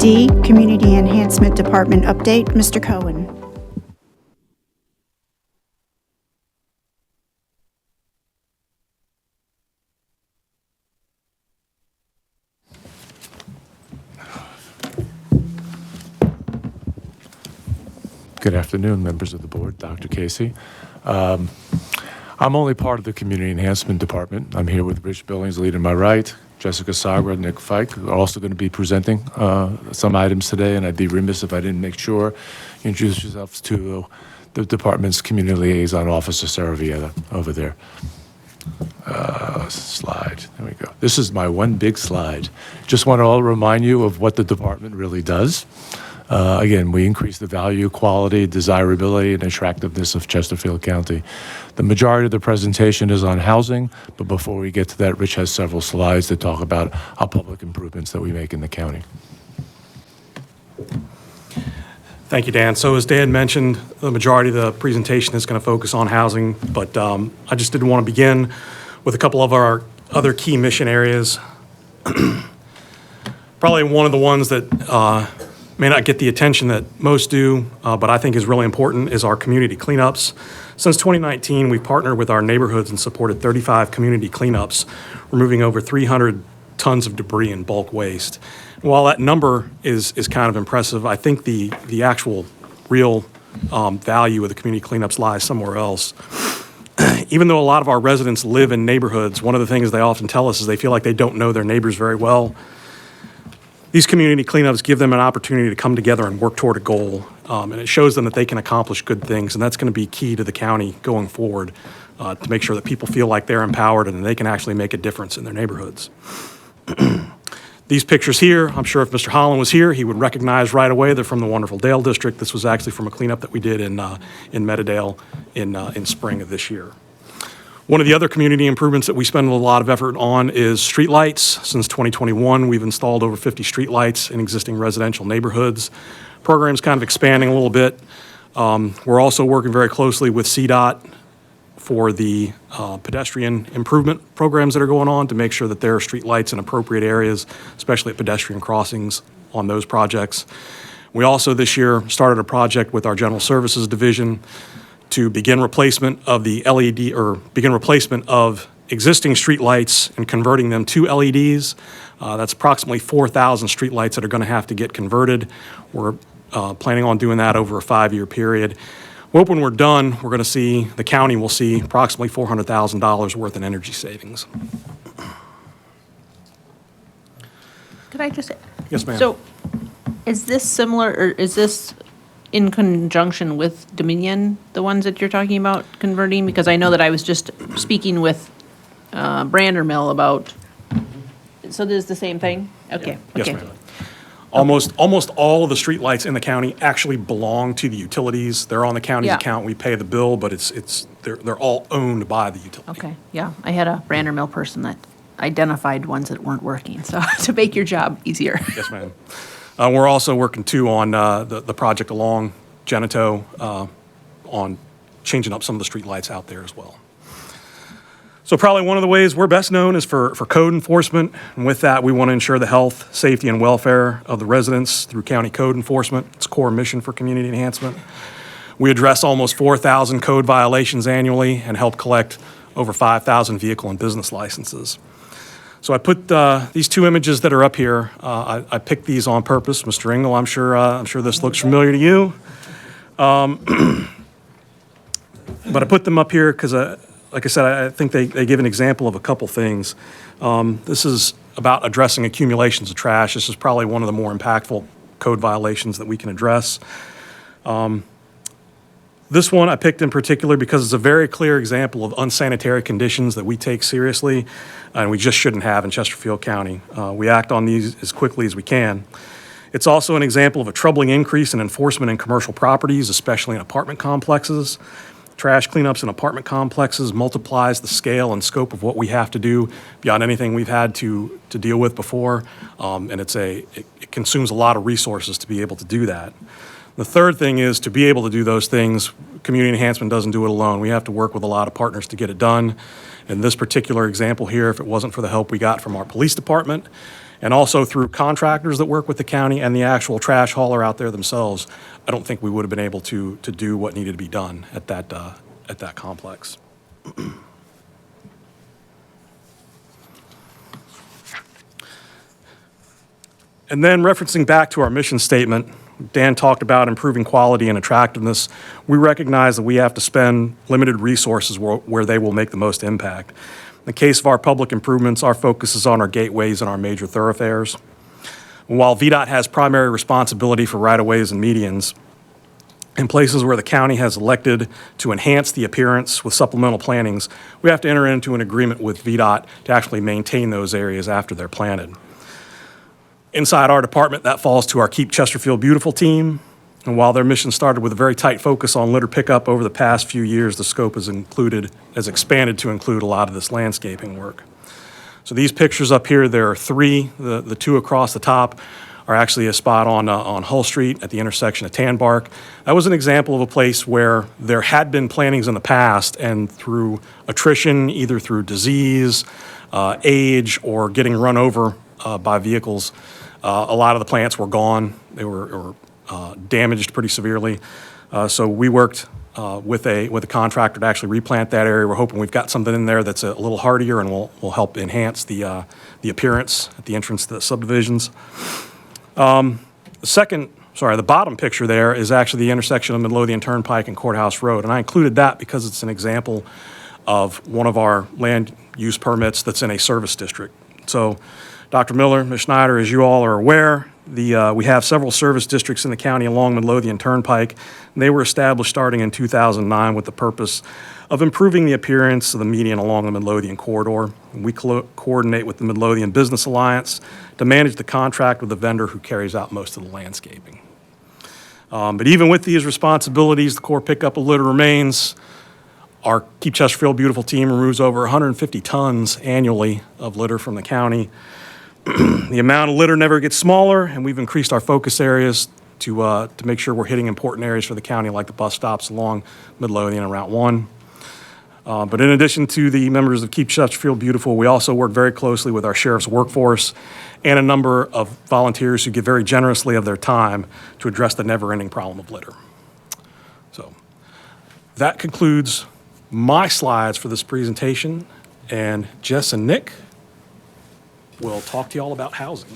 D, Community Enhancement Department update, Mr. Cohen. Good afternoon, members of the board, Dr. Casey. I'm only part of the Community Enhancement Department. I'm here with Rich Billings leading my right, Jessica Sagra, Nick Fike are also going to be presenting some items today, and I'd be remiss if I didn't make sure you introduce yourselves to the department's community liaison officer, Sarah Vieta, over there. Slide, there we go. This is my one big slide. Just want to remind you of what the department really does. Again, we increase the value, quality, desirability, and attractiveness of Chesterfield County. The majority of the presentation is on housing, but before we get to that, Rich has several slides to talk about our public improvements that we make in the county. Thank you, Dan. So as Dan mentioned, the majority of the presentation is going to focus on housing, but I just did want to begin with a couple of our other key mission areas. Probably one of the ones that may not get the attention that most do, but I think is really important, is our community cleanups. Since 2019, we've partnered with our neighborhoods and supported 35 community cleanups, removing over 300 tons of debris and bulk waste. And while that number is kind of impressive, I think the actual real value of the community cleanups lies somewhere else. Even though a lot of our residents live in neighborhoods, one of the things they often tell us is they feel like they don't know their neighbors very well. These community cleanups give them an opportunity to come together and work toward a goal, and it shows them that they can accomplish good things, and that's going to be key to the county going forward to make sure that people feel like they're empowered and they can actually make a difference in their neighborhoods. These pictures here, I'm sure if Mr. Holland was here, he would recognize right away. They're from the wonderful Dale District. This was actually from a cleanup that we did in Meadowdale in spring of this year. One of the other community improvements that we spend a lot of effort on is streetlights. Since 2021, we've installed over 50 streetlights in existing residential neighborhoods. Program's kind of expanding a little bit. We're also working very closely with CDOT for the pedestrian improvement programs that are going on to make sure that there are streetlights in appropriate areas, especially at pedestrian crossings on those projects. We also this year started a project with our General Services Division to begin replacement of the LED, or begin replacement of existing streetlights and converting them to LEDs. That's approximately 4,000 streetlights that are going to have to get converted. We're planning on doing that over a 5-year period. Well, when we're done, we're going to see, the county will see approximately $400,000 worth in energy savings. Could I just? Yes, ma'am. So, is this similar, or is this in conjunction with Dominion, the ones that you're talking about converting? Because I know that I was just speaking with Brander Mill about, so this is the same thing? Okay. Yes, Okay. ma'am. Almost all of the streetlights in the county actually belong to the utilities. They're on the county's Yeah. account. We pay the bill, but they're all owned by the utility. Okay, yeah. I had a Brander Mill person that identified ones that weren't working, so to make your job easier. Yes, ma'am. We're also working too on the project along Genito on changing up some of the streetlights out there as well. So probably one of the ways we're best known is for code enforcement. And with that, we want to ensure the health, safety, and welfare of the residents through county code enforcement. It's a core mission for community enhancement. We address almost 4,000 code violations annually and help collect over 5,000 vehicle and business licenses. So I put these two images that are up here. I picked these on purpose. Mr. Engel, I'm sure this looks familiar to you. But I put them up here because, like I said, I think they give an example of a couple things. This is about addressing accumulations of trash. This is probably one of the more impactful code violations that we can address. This one I picked in particular because it's a very clear example of unsanitary conditions that we take seriously and we just shouldn't have in Chesterfield County. We act on these as quickly as we can. It's also an example of a troubling increase in enforcement in commercial properties, especially in apartment complexes. Trash cleanups in apartment complexes multiplies the scale and scope of what we have to do beyond anything we've had to deal with before, and it consumes a lot of resources to be able to do that. The third thing is to be able to do those things, community enhancement doesn't do it alone. We have to work with a lot of partners to get it done. In this particular example here, if it wasn't for the help we got from our police department and also through contractors that work with the county and the actual trash hauler out there themselves, I don't think we would have been able to do what needed to be done at that complex. And then referencing back to our mission statement, Dan talked about improving quality and attractiveness. We recognize that we have to spend limited resources where they will make the most impact. In the case of our public improvements, our focus is on our gateways and our major thoroughfares. While VDOT has primary responsibility for right-of-ways and medians, in places where the county has elected to enhance the appearance with supplemental plantings, we have to enter into an agreement with VDOT to actually maintain those areas after they're planted. Inside our department, that falls to our Keep Chesterfield Beautiful team. And while their mission started with a very tight focus on litter pickup, over the past few years, the scope has expanded to include a lot of this landscaping work. So these pictures up here, there are three. The two across the top are actually a spot on Hull Street at the intersection of Tanbark. That was an example of a place where there had been plantings in the past, and through attrition, either through disease, age, or getting run over by vehicles, a lot of the plants were gone. They were damaged pretty severely. So we worked with a contractor to actually replant that area. We're hoping we've got something in there that's a little hardier and will help enhance the appearance at the entrance to the subdivisions. The bottom picture there is actually the intersection of Midlothian Turnpike and Courthouse Road. And I included that because it's an example of one of our land use permits that's in a service district. So Dr. Miller, Ms. Schneider, as you all are aware, we have several service districts in the county along Midlothian Turnpike. They were established starting in 2009 with the purpose of improving the appearance of the median along the Midlothian corridor. We coordinate with the Midlothian Business Alliance to manage the contract with the vendor who carries out most of the landscaping. But even with these responsibilities, the core pickup of litter remains. Our Keep Chesterfield Beautiful team removes over 150 tons annually of litter from the county. The amount of litter never gets smaller, and we've increased our focus areas to make sure we're hitting important areas for the county, like the bus stops along Midlothian and Route 1. But in addition to the members of Keep Chesterfield Beautiful, we also work very closely with our sheriff's workforce and a number of volunteers who give very generously of their time to address the never-ending problem of litter. So that concludes my slides for this presentation, and Jess and Nick will talk to you all about housing.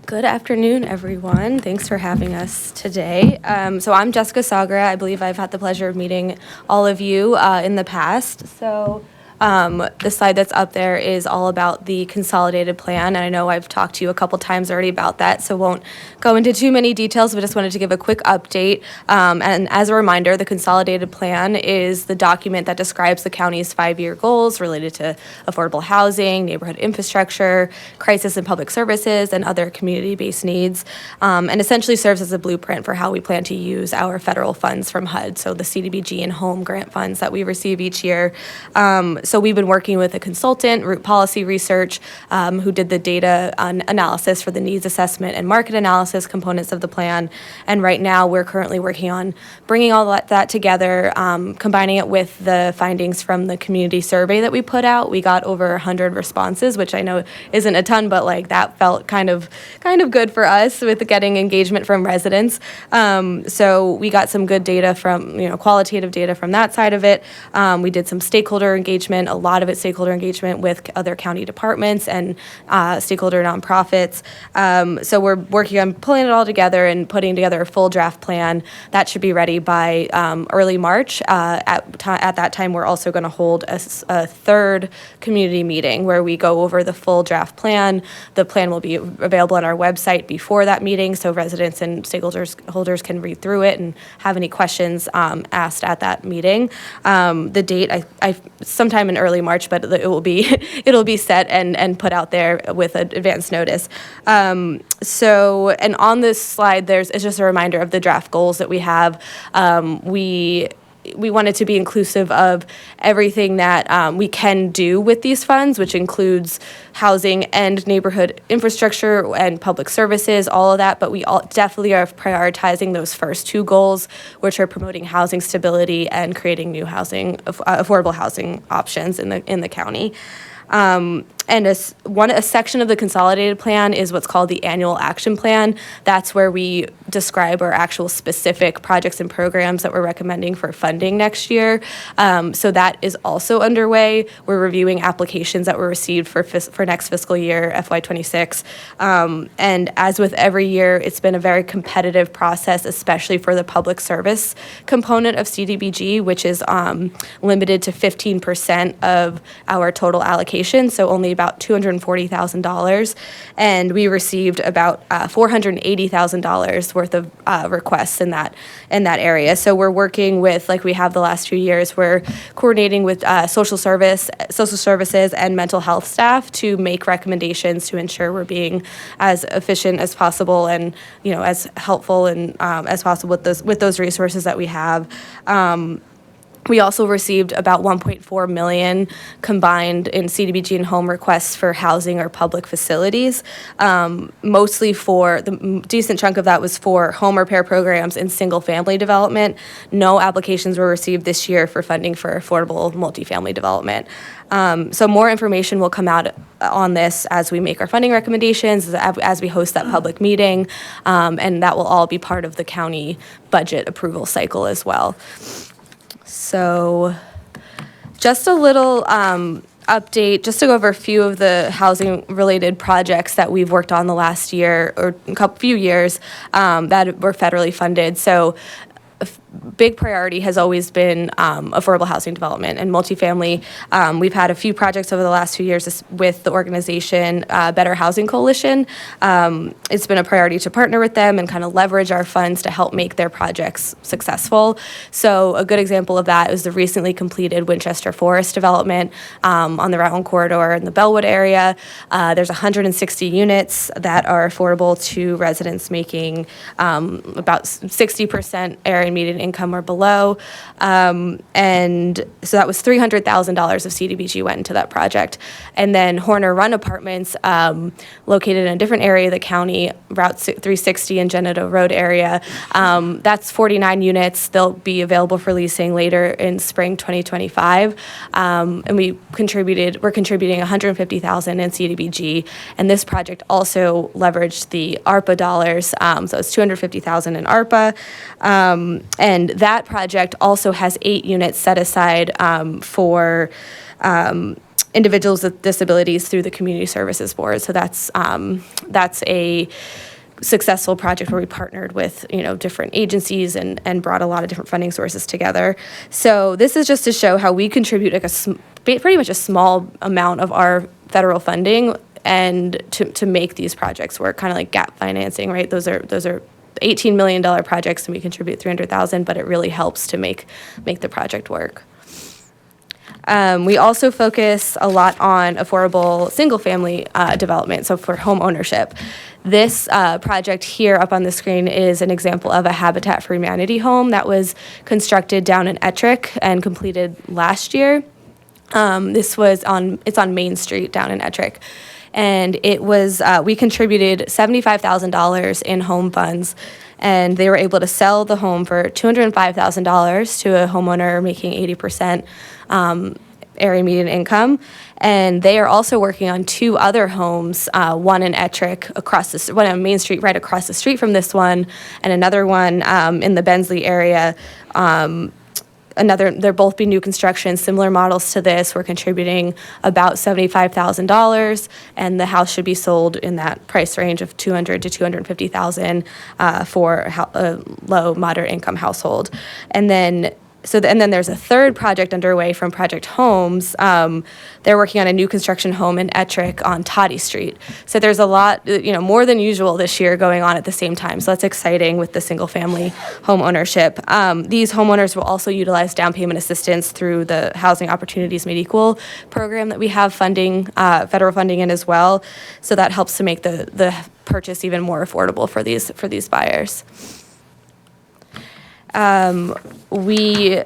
Good afternoon, everyone. Thanks for having us today. So I'm Jessica Sagra. I believe I've had the pleasure of meeting all of you in the past. So the slide that's up there is all about the consolidated plan, and I know I've talked to you a couple times already about that, so won't go into too many details, but just wanted to give a quick update. And as a reminder, the consolidated plan is the document that describes the county's 5-year goals related to affordable housing, neighborhood infrastructure, crisis and public services, and other community-based needs, and essentially serves as a blueprint for how we plan to use our federal funds from HUD, so the CDBG and home grant funds that we receive each year. So we've been working with a consultant, Root Policy Research, who did the data analysis for the needs assessment and market analysis components of the plan. And right now, we're currently working on bringing all that together, combining it with the findings from the community survey that we put out. We got over 100 responses, which I know isn't a ton, but like that felt kind of good for us with getting engagement from residents. So we got some good data from, qualitative data from that side of it. We did some stakeholder engagement, a lot of it stakeholder engagement with other county departments and stakeholder nonprofits. So we're working on pulling it all together and putting together a full draft plan that should be ready by early March. At that time, we're also going to hold a third community meeting where we go over the full draft plan. The plan will be available on our website before that meeting, so residents and stakeholders can read through it and have any questions asked at that meeting. The date, I sometime in early March, but it'll be set and put out there with an advance notice. And on this slide, it's just a reminder of the draft goals that we have. We we wanted to be inclusive of everything that we can do with these funds, which includes housing and neighborhood infrastructure and public services, all of that. But we all definitely are prioritizing those first two goals, which are promoting housing stability and creating new housing, affordable housing options in the county. And a section of the consolidated plan is what's called the annual action plan. That's where we describe our actual specific projects and programs that we're recommending for funding next year. So that is also underway. We're reviewing applications that were received for next fiscal year, FY26. And as with every year, it's been a very competitive process, especially for the public service component of CDBG, which is limited to 15% of our total allocation, so only about $240,000, and we received about $480,000 worth of requests in that area. So we're working with, like we have the last few years, we're coordinating with social services and mental health staff to make recommendations to ensure we're being as efficient as possible and as helpful and as possible with those resources that we have. We also received about 1.4 million combined in CDBG and home requests for housing or public facilities. Mostly for the decent chunk of that was for home repair programs and single family development. No applications were received this year for funding for affordable multifamily development. So more information will come out on this as we make our funding recommendations, as we host that public meeting, and that will all be part of the county budget approval cycle as well. So just a little update, just to go over a few of the housing-related projects that we've worked on the last year or few years that were federally funded. So a big priority has always been affordable housing development and multifamily. We've had a few projects over the last few years with the organization Better Housing Coalition. It's been a priority to partner with them and kind of leverage our funds to help make their projects successful. So a good example of that is the recently completed Winchester Forest development on the Route 1 corridor in the Bellwood area. There's 160 units that are affordable to residents making about 60% area median income or below. And so that was $300,000 of CDBG went into that project. And then Horner Run Apartments, located in a different area of the county, Route 360 and Genito Road area. That's 49 units. They'll be available for leasing later in spring 2025. And we're contributing $150,000 in CDBG. And this project also leveraged the ARPA dollars. So it's $250,000 in ARPA. And that project also has 8 units set aside for individuals with disabilities through the Community Services Board. So that's a successful project where we partnered with different agencies and brought a lot of different funding sources together. So this is just to show how we contribute pretty much a small amount of our federal funding and to make these projects work, kind of like gap financing, right? Those are $18 million projects, and we contribute $300,000, but it really helps to make the project work. We also focus a lot on affordable single-family development, so for home ownership. This project here up on the screen is an example of a Habitat for Humanity home that was constructed down in Ettrick and completed last year. It's on Main Street down in Ettrick. And it was, we contributed $75,000 in home funds, and they were able to sell the home for $205,000 to a homeowner making 80% area median income. And they are also working on 2 other homes, one in Ettrick one on Main Street right across the street from this one, and another one in the Bensley area. They'll both be new construction, similar models to this. We're contributing about $75,000, and the house should be sold in that price range of $200,000 to $250,000 for a low, moderate income household. And then there's a third project underway from Project Homes. They're working on a new construction home in Ettrick on Toddy Street. So there's a lot, more than usual this year going on at the same time. So that's exciting with the single-family home ownership. These homeowners will also utilize down payment assistance through the Housing Opportunities Made Equal program that we have federal funding in as well. So that helps to make the purchase even more affordable for these buyers. We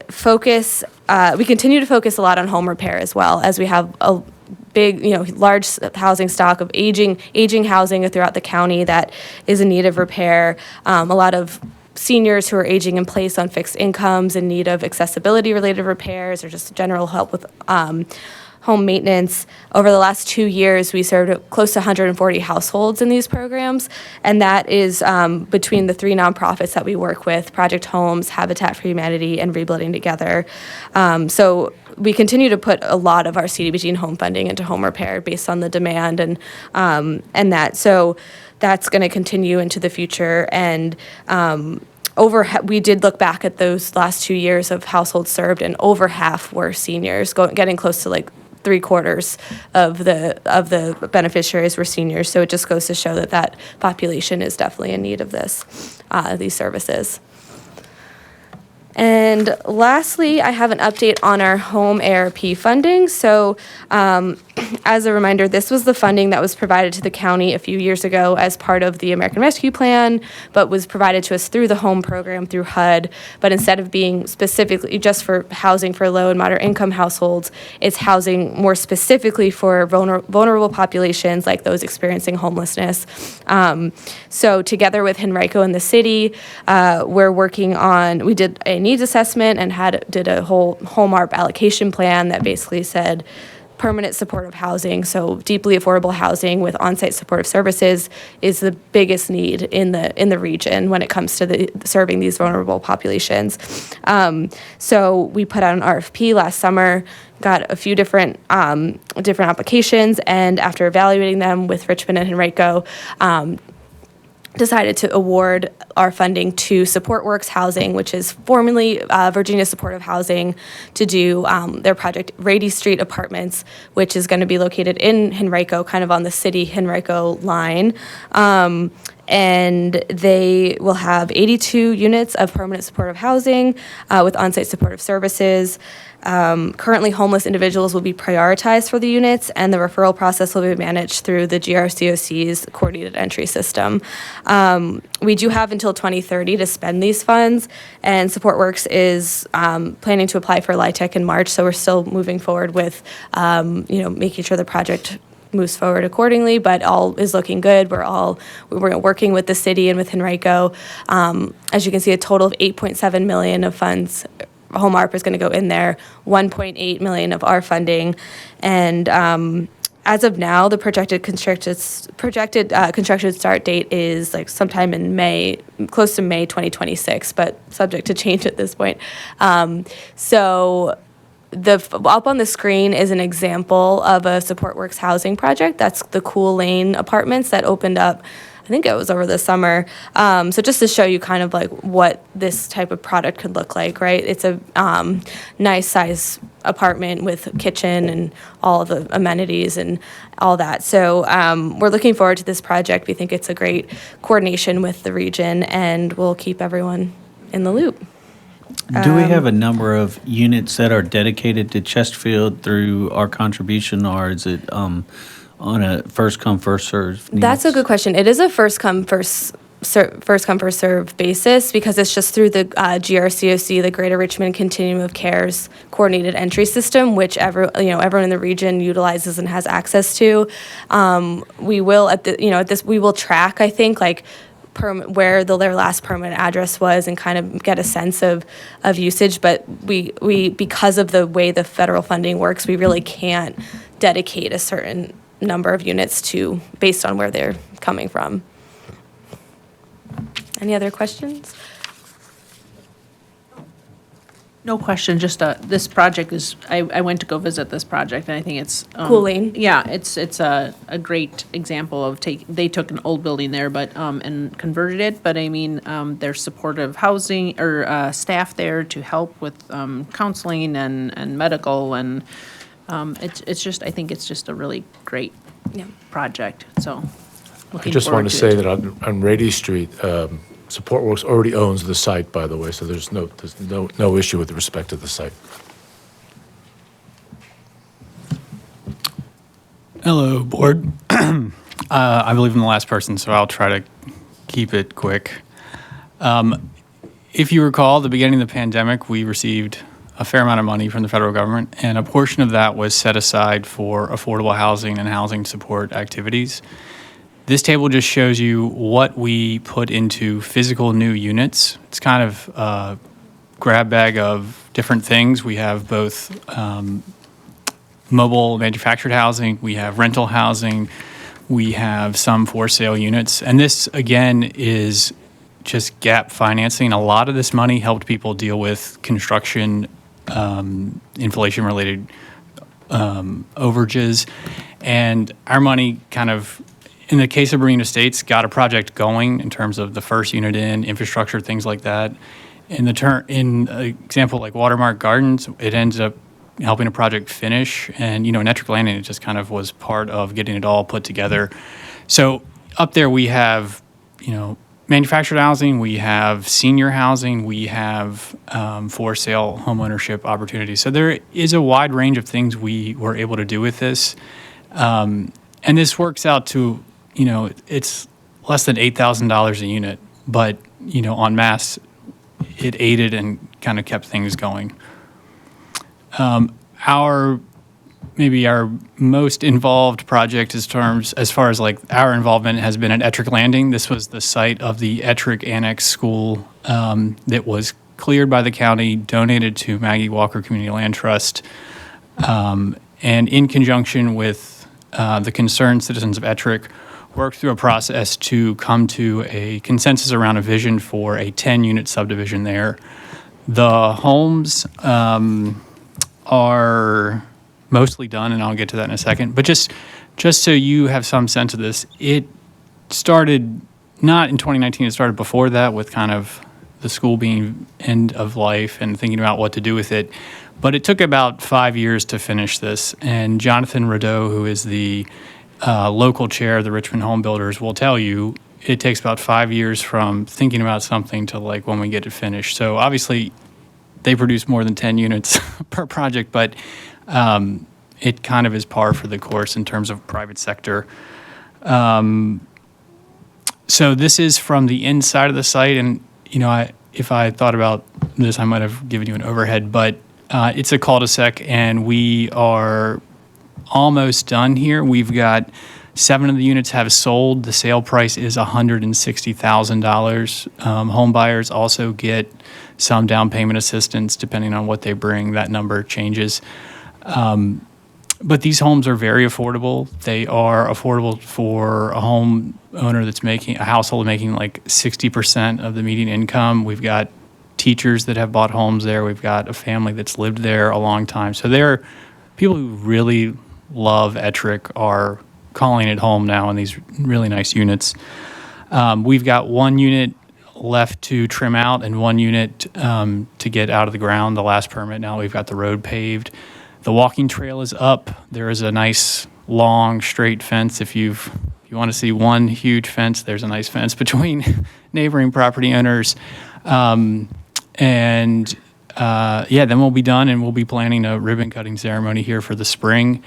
continue to focus a lot on home repair as well, as we have a big, large housing stock of aging housing throughout the county that is in need of repair. A lot of seniors who are aging in place on fixed incomes in need of accessibility-related repairs or just general help with home maintenance. Over the last 2 years, we served close to 140 households in these programs, and that is between the 3 nonprofits that we work with, Project Homes, Habitat for Humanity, and Rebuilding Together. So we continue to put a lot of our CDBG and home funding into home repair based on the demand and that. So that's going to continue into the future. And we did look back at those last 2 years of households served, and over half were seniors, getting close to like 3/4 of the beneficiaries were seniors. So it just goes to show that population is definitely in need of these services. And lastly, I have an update on our home ARP funding. So as a reminder, this was the funding that was provided to the county a few years ago as part of the American Rescue Plan, but was provided to us through the home program through HUD. But instead of being specifically just for housing for low and moderate income households, it's housing more specifically for vulnerable populations like those experiencing homelessness. So together with Henrico and the city, we did a needs assessment and did a whole home ARP allocation plan that basically said permanent supportive housing, so deeply affordable housing with on-site supportive services is the biggest need in the region when it comes to serving these vulnerable populations. So we put out an RFP last summer, got a few different applications, and after evaluating them with Richmond and Henrico, decided to award our funding to SupportWorks Housing, which is formerly Virginia Supportive Housing, to do their project Rady Street Apartments, which is going to be located in Henrico, kind of on the city Henrico line. And they will have 82 units of permanent supportive housing with on-site supportive services. Currently, homeless individuals will be prioritized for the units, and the referral process will be managed through the GRCOC's coordinated entry system. We do have until 2030 to spend these funds, and SupportWorks is planning to apply for LIHTC in March, so we're still moving forward with making sure the project moves forward accordingly, but all is looking good. We're working with the city and with Henrico. As you can see, a total of $8.7 million of funds. Home ARP is going to go in there, $1.8 million of our funding, and as of now, the projected construction start date is like sometime in May, close to May 2026, but subject to change at this point. So up on the screen is an example of a SupportWorks housing project. That's the Cool Lane Apartments that opened up, I think it was over the summer. So just to show you kind of like what this type of product could look like, right? It's a nice size apartment with kitchen and all of the amenities and all that. So we're looking forward to this project. We think it's a great coordination with the region, and we'll keep everyone in the loop. Do we have a number of units that are dedicated to Chesterfield through our contribution, or is it on a first come, first serve? That's a good question. It is a first come, first serve basis because it's just through the GRCOC, the Greater Richmond Continuum of Care's coordinated entry system, which everyone in the region utilizes and has access to. We will we will track, I think, like where their last permanent address was and kind of get a sense of usage. But we because of the way the federal funding works, we really can't dedicate a certain number of units to based on where they're coming from. Any other questions? No question, just this project is, I went to go visit this project, and I think it's. Cooling. Yeah, it's a great example of they took an old building there, but, and converted it, but I mean, there's supportive housing, or staff there to help with counseling and medical, and it's just, I think it's just a really great project, so. I just want to say that on Rady Street, SupportWorks already owns the site, by the way, so there's no issue with respect to the site. Hello, board. I believe I'm the last person, so I'll try to keep it quick. if you recall, at the beginning of the pandemic, we received a fair amount of money from the federal government, and a portion of that was set aside for affordable housing and housing support activities. This table just shows you what we put into physical new units. It's kind of a grab bag of different things. We have both mobile manufactured housing, we have rental housing, we have some for sale units. And this, again, is just gap financing. A lot of this money helped people deal with construction, inflation-related overages. And our money kind of, in the case of Marine Estates, got a project going in terms of the first unit in, infrastructure, things like that. In an example like Watermark Gardens, it ended up helping a project finish. And, in Ettrick Landing, it just kind of was part of getting it all put together. So up there we have, manufactured housing, we have senior housing, we have for sale homeownership opportunities. So there is a wide range of things we were able to do with this. And this works out to, it's less than $8,000 a unit, but, en masse, it aided and kind of kept things going. Our most involved project as far as like our involvement has been at Ettrick Landing. This was the site of the Ettrick Annex School that was cleared by the county, donated to Maggie Walker Community Land Trust, and in conjunction with the concerned citizens of Ettrick, worked through a process to come to a consensus around a vision for a 10-unit subdivision there. The homes are mostly done, and I'll get to that in a second. But just so you have some sense of this, it started not in 2019, it started before that with kind of the school being end of life and thinking about what to do with it. But it took about 5 years to finish this. And Jonathan Rideau, who is the local chair of the Richmond Home Builders, will tell you it takes about 5 years from thinking about something to like when we get it finished. So obviously they produce more than 10 units per project, but it kind of is par for the course in terms of private sector. So this is from the inside of the site, and if I thought about this, I might have given you an overhead, but it's a cul-de-sac, and we are almost done here. We've got 7 of the units have sold. The sale price is $160,000. Home buyers also get some down payment assistance depending on what they bring. That number changes. But these homes are very affordable. They are affordable for a homeowner that's making, a household making like 60% of the median income. We've got teachers that have bought homes there. We've got a family that's lived there a long time. So there are people who really love Ettrick are calling it home now in these really nice units. We've got 1 unit left to trim out and 1 unit to get out of the ground, the last permit. Now we've got the road paved. The walking trail is up. There is a nice long straight fence. If you want to see one huge fence, there's a nice fence between neighboring property owners. Then we'll be done, and we'll be planning a ribbon cutting ceremony here for the spring.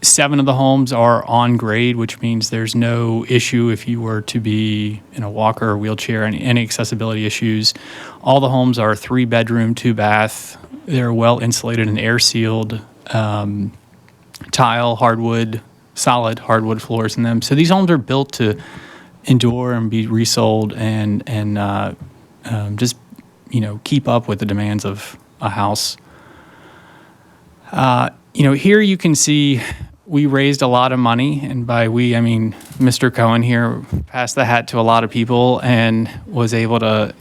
7 of the homes are on grade, which means there's no issue if you were to be in a walker or wheelchair and any accessibility issues. All the homes are 3-bedroom, 2-bath. They're well insulated and air sealed, tile, hardwood, solid hardwood floors in them. So these homes are built to endure and be resold and just keep up with the demands of a house. Here you can see we raised a lot of money, and by we, I mean Mr. Cohen here passed the hat to a lot of people and was able to,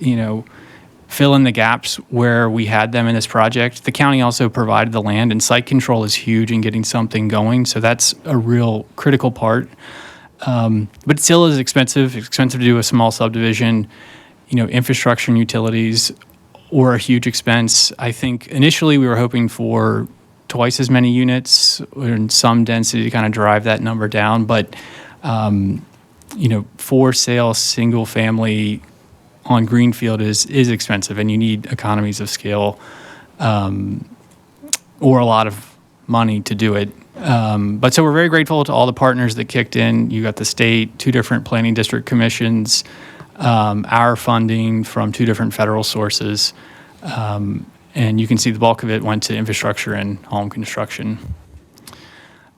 fill in the gaps where we had them in this project. The county also provided the land, and site control is huge in getting something going, so that's a real critical part. But it still is expensive. It's expensive to do a small subdivision. Infrastructure and utilities were a huge expense. I think initially we were hoping for twice as many units and some density to kind of drive that number down. But, for sale, single family on Greenfield is expensive, and you need economies of scale or a lot of money to do it. But so we're very grateful to all the partners that kicked in. You got the state, 2 different planning district commissions, our funding from 2 different federal sources. And you can see the bulk of it went to infrastructure and home construction.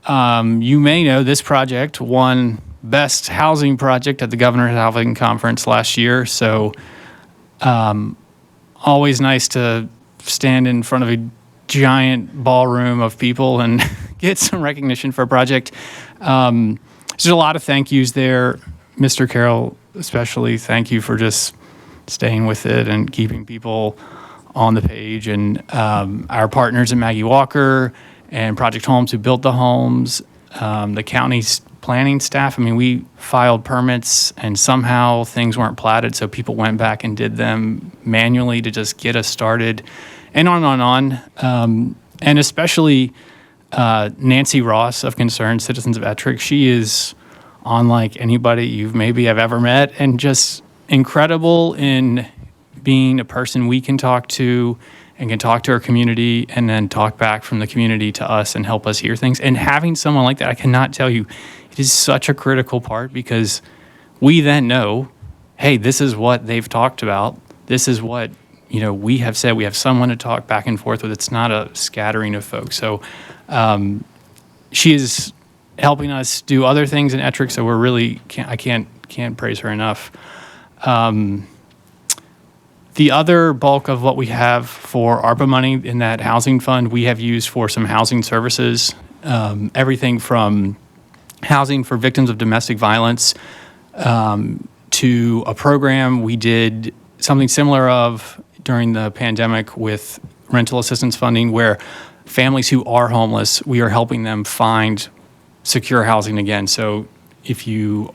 You may know this project won Best Housing Project at the Governor's Housing Conference last year. So always nice to stand in front of a giant ballroom of people and get some recognition for a project. There's a lot of thank yous there. Mr. Carroll, especially, thank you for just staying with it and keeping people on the page. And our partners at Maggie Walker and Project Homes who built the homes, the county's planning staff. I mean, we filed permits and somehow things weren't platted, so people went back and did them manually to just get us started, and on and on. And especially Nancy Ross of Concerned Citizens of Ettrick. She is unlike anybody I've ever met, and just incredible in being a person we can talk to and can talk to our community and then talk back from the community to us and help us hear things. And having someone like that, I cannot tell you, it is such a critical part, because we then know, hey, this is what they've talked about. This is what, we have said. We have someone to talk back and forth with. It's not a scattering of folks. So she is helping us do other things in Ettrick, so we're really, I can't praise her enough. The other bulk of what we have for ARPA money in that housing fund, we have used for some housing services, everything from housing for victims of domestic violence to a program we did something similar of during the pandemic with rental assistance funding, where families who are homeless, we are helping them find secure housing again. So if you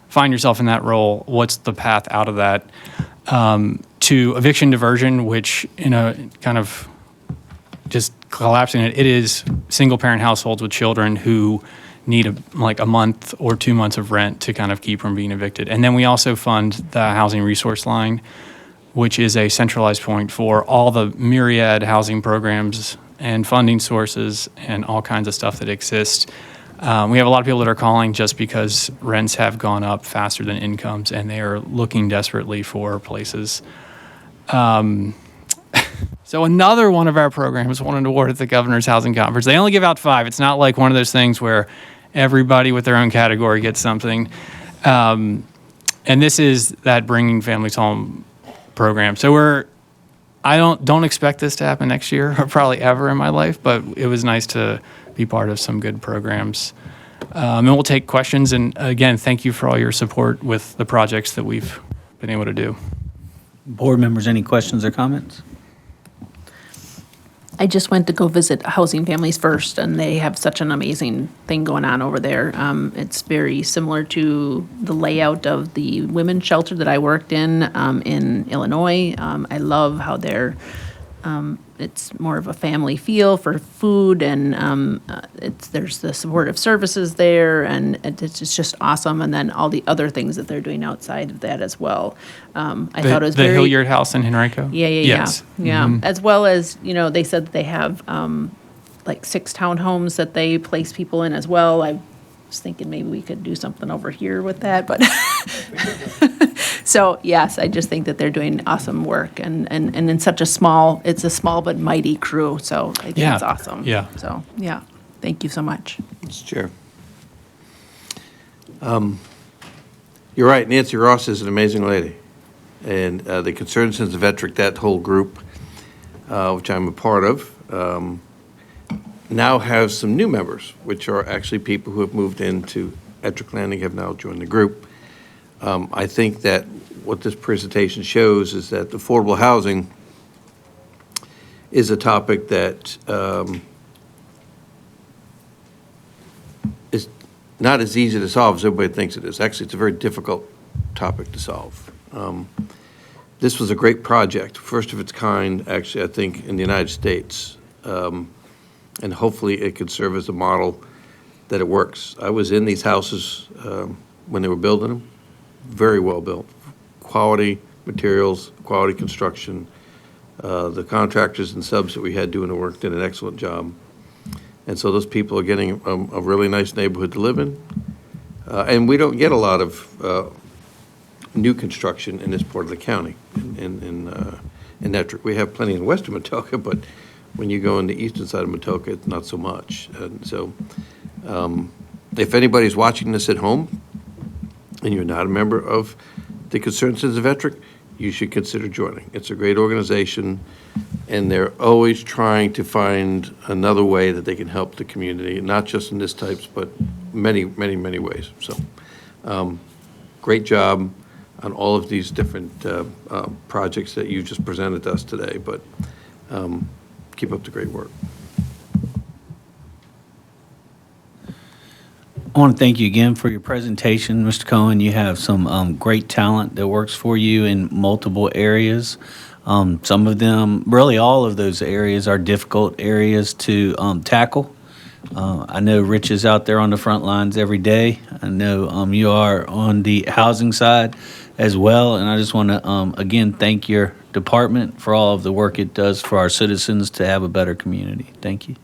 find yourself in that role, what's the path out of that? To eviction diversion, which in a kind of just collapsing it is single parent households with children who need a month or 2 months of rent to kind of keep from being evicted. And then we also fund the housing resource line, which is a centralized point for all the myriad housing programs and funding sources and all kinds of stuff that exist. We have a lot of people that are calling just because rents have gone up faster than incomes, and they are looking desperately for places. So another one of our programs won an award at the Governor's Housing Conference. They only give out 5. It's not like one of those things where everybody with their own category gets something. And this is that Bringing Families Home program. So I don't expect this to happen next year or probably ever in my life, but it was nice to be part of some good programs. And we'll take questions. And again, thank you for all your support with the projects that we've been able to do. Board members, any questions or comments? I just went to go visit Housing Families First, and they have such an amazing thing going on over there. It's very similar to the layout of the women's shelter that I worked in Illinois. I love how it's more of a family feel for food, and there's the supportive services there, and it's just awesome. And then all the other things that they're doing outside of that as well. I thought it was the very Hilliard House in Henrico? Yes. Yeah. As well as, they said that they have like 6 townhomes that they place people in as well. I was thinking maybe we could do something over here with that, but so yes, I just think that they're doing awesome work, and in such it's a small but mighty crew. So I think it's awesome. Yeah. So yeah, thank you so much. Mr. Chair. You're right, Nancy Ross is an amazing lady. And the Concerned Citizens of Ettrick, that whole group, which I'm a part of, now have some new members, which are actually people who have moved into Ettrick Landing, have now joined the group. I think that what this presentation shows is that affordable housing is a topic that is not as easy to solve as everybody thinks it is. Actually, it's a very difficult topic to solve. This was a great project, first of its kind, actually, I think, in the United States. And hopefully it could serve as a model that it works. I was in these houses when they were building them, very well built. Quality materials, quality construction. The contractors and subs that we had doing the work did an excellent job. And so those people are getting a really nice neighborhood to live in. And we don't get a lot of new construction in this part of the county, in Ettrick. We have plenty in western Matoka, but when you go on the eastern side of Matoka, it's not so much. And so if anybody's watching this at home and you're not a member of the Concerned Citizens of Ettrick, you should consider joining. It's a great organization, and they're always trying to find another way that they can help the community, not just in this types, but many, many, many ways. So great job on all of these different projects that you just presented to us today, but keep up the great work. I want to thank you again for your presentation, Mr. Cohen. You have some great talent that works for you in multiple areas. Some of them, really all of those areas, are difficult areas to tackle. I know Rich is out there on the front lines every day. I know you are on the housing side as well, and I just want to, again, thank your department for all of the work it does for our citizens to have a better community. Thank you.